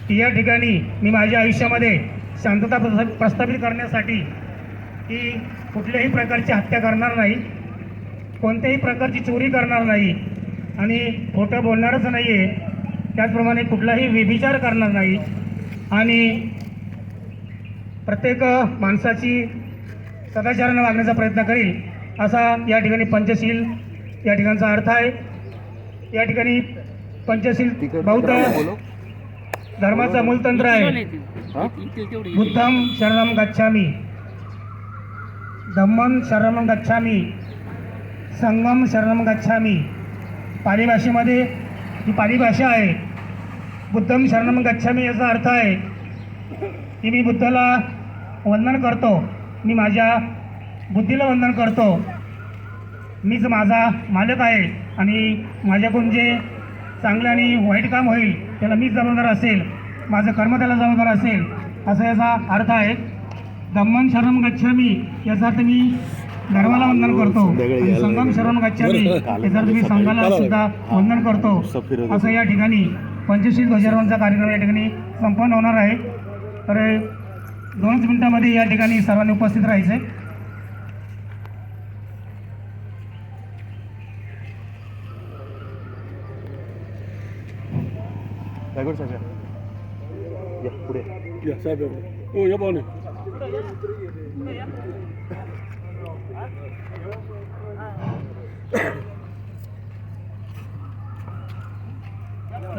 की या ठिकाणी मी माझ्या आयुष्यामध्ये शांतता प्रस्थापित करण्यासाठी की कुठल्याही प्रकारची हत्या करणार नाही, कोणत्याही प्रकारची चोरी करणार नाही आणि खोटं बोलणारच नाही आहे, त्याचप्रमाणे कुठलाही व्यभिचार करणार नाही आणि प्रत्येक माणसाची सदाचारानं वागण्याचा प्रयत्न करील असा या ठिकाणी पंचशील या ठिकाणचा अर्थ आहे। या ठिकाणी पंचशील बौद्ध धर्माचं मूलतंत्र आहे। बुद्धम शरणम गच्छामी, धम्मम शरणम गच्छामी, संगम शरणम गच्छामी। पाली भाषेमध्ये ही पाली भाषा आहे। बुद्धम शरणम गच्छामी याचा अर्थ आहे की मी बुद्धाला वंदन करतो, मी माझ्या बुद्धीला वंदन करतो, मीच माझा मालक आहे आणि माझ्याकडून जे चांगलं आणि वाईट काम होईल त्याला मीच जबाबदार असेल, माझं कर्म त्याला जबाबदार असेल, असा याचा अर्थ आहे। धम्मं शरणं गच्छामी याचा अर्थ मी धर्माला वंदन करतो आणि संगम शरणं गच्छामी याचा अर्थ मी संघाला सुद्धा वंदन करतो। असं या ठिकाणी पंचशील ध्वजारोहणचा कार्यक्रम या ठिकाणी संपन्न होणार आहे। तर 2 मिनिटांमध्ये या ठिकाणी सर्वांनी उपस्थित राहायचे। पुढे या साहेब, ओ या पाहुणे।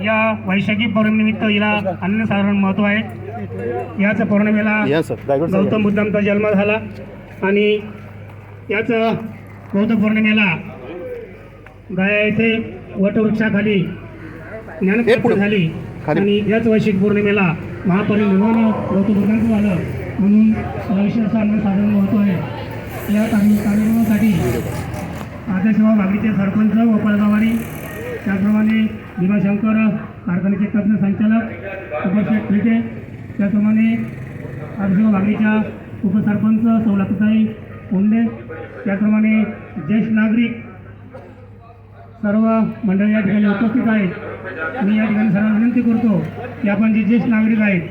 या वैशाखी पौर्णिमेनिमित्त हिला अनन्यसाधारण महत्त्व आहे। याच पौर्णिमेला गौतम बुद्धांचा जन्म झाला आणि याच गौतम पौर्णिमेला गया येथे वटवृक्षाखाली ज्ञानप्राप्ती झाली आणि याच वैशाखी पौर्णिमेला महापरिनिर्वाण गौतम बुद्धांचं झालं, म्हणून विशेष अनन्यसाधारण महत्त्व आहे। या कार्यक्रमासाठी आदर्शवा वाघीचे सरपंच गोपाळ गवारी, त्याचप्रमाणे भीमाशंकर कारखान्याचे तज्ञ संचालक उपशेठ क्रिटे, त्याचप्रमाणे आदर्शवा वाघीच्या उपसरपंच सौलताई उंडे, त्याचप्रमाणे ज्येष्ठ नागरिक सर्व मंडळी या ठिकाणी उपस्थित आहेत। मी या ठिकाणी सर्वांना विनंती करतो की आपण जे ज्येष्ठ नागरिक आहेत,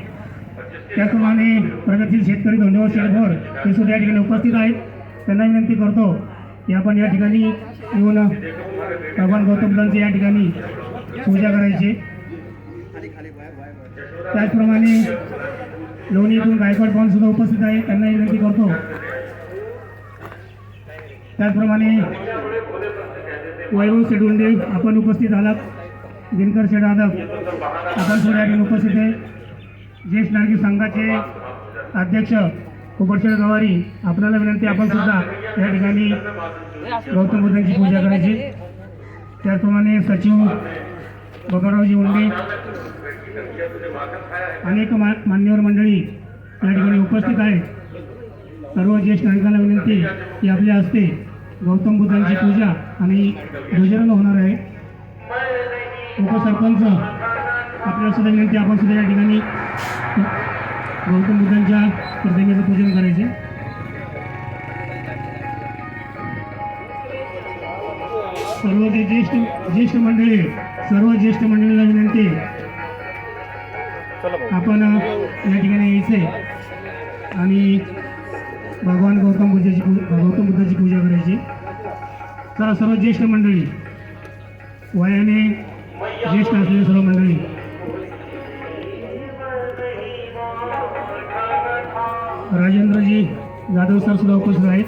त्याचप्रमाणे प्रगतशील शेतकरी धोंडेवर शेळभोर हे सुद्धा या ठिकाणी उपस्थित आहेत, त्यांना विनंती करतो की आपण या ठिकाणी येऊन भगवान गौतम बुद्धांची या ठिकाणी पूजा करायची। त्याचप्रमाणे लोणीतून गायकवाड पाहून सुद्धा उपस्थित आहे, त्यांना विनंती करतो। त्याचप्रमाणे वैभव शेडुंडे आपण उपस्थित आलात, दिनकर शेडादक आपण सुद्धा या ठिकाणी उपस्थित आहे। ज्येष्ठ नागरिक संघाचे अध्यक्ष उपशेठ गवारी, आपल्याला विनंती आपण सुद्धा या ठिकाणी गौतम बुद्धांची पूजा करायची। त्याचप्रमाणे सचिव बगारावजी उंडे, अनेक मान्यवर मंडळी या ठिकाणी उपस्थित आहेत। सर्व ज्येष्ठ नागरिकांना विनंती की आपल्या हस्ते गौतम बुद्धांची पूजा आणि ध्वजारोहण होणार आहे। उपसरपंच आपल्याला सुद्धा विनंती आपण सुद्धा या ठिकाणी गौतम बुद्धांच्या प्रतिमेचं पूजन करायचे। सर्व जे ज्येष्ठ मंडळी, सर्व ज्येष्ठ मंडळीला विनंती आपण या ठिकाणी यायचे आणि भगवान गौतम बुद्धाची पूजा करायची। तर सर्व ज्येष्ठ मंडळी, वयाने ज्येष्ठ असलेले सर्व मंडळी, राजेंद्रजी जाधव सर सुद्धा उपस्थित आहेत।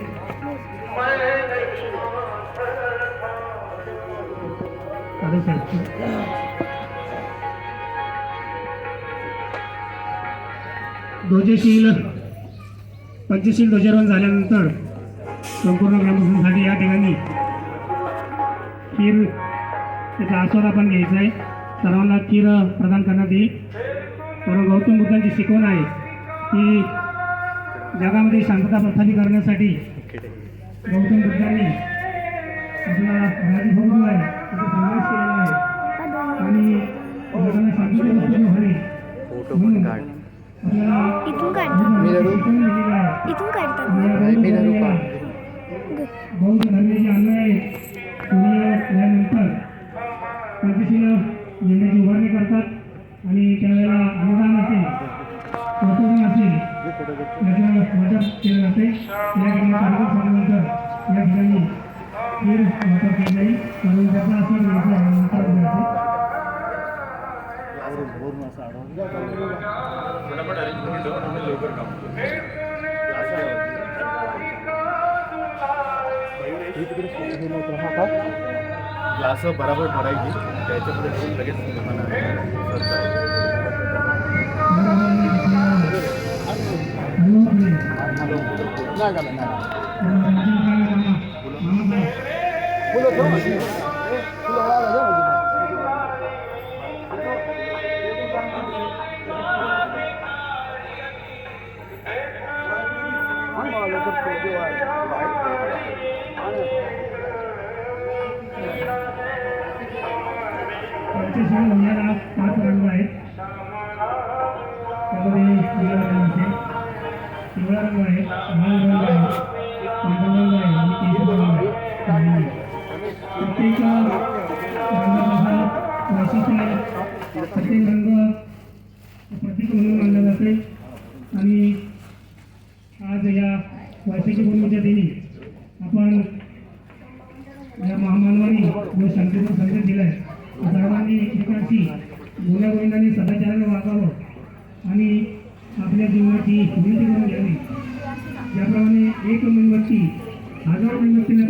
पंचशील ध्वजारोहण झाल्यानंतर संपूर्ण ग्रामस्थांसाठी या ठिकाणी खीर त्याचा आस्वाद आपण घ्यायचा आहे। सर्वांना खीर प्रदान करण्यात येईल। कारण गौतम बुद्धांची शिकवण आहे की जगामध्ये शांतता प्रस्थापित करण्यासाठी गौतम बुद्धांनी आपला राजभोग आहे त्याचा संघर्ष केलेला आहे आणि जगाला शांतता व्हावी म्हणून बौद्ध धर्माचे अन्याय यानंतर पंचशील झेंड्याची उभारणी करतात आणि त्यावेळेला अनुदान खीर वापर केली जाईल म्हणून त्याचा आशीर्वाद घ्यायचा आहे नंतर घ्यायचे. ग्लास बराबर भरायची त्याच्यामध्ये ठेवून लगेच तुम्हाला त्याच्याशिवाय होणारा 5 रंग आहेत. त्यामध्ये निळा रंग असेल, पिवळा रंग आहे, लाल रंग आहे, पांढरा रंग आहे आणि केशरी रंग आहे. प्रत्येक रंगाचा वैशिष्ट्य आहे. प्रत्येक रंग प्रत्येक म्हणून मानला जाते आणि आज या वैशाखी पौर्णिमेच्या दिनी आपण या महामानवानी जो शांतीचा संदेश दिलाय सर्वांनी एकमेकांशी गुण्यागोविंदाने सदाचाराने वागावं आणि आपल्या जीवनाची विनंती करून घ्यावी. ज्याप्रमाणे एक मेणबत्ती 1000 मेणबत्तीला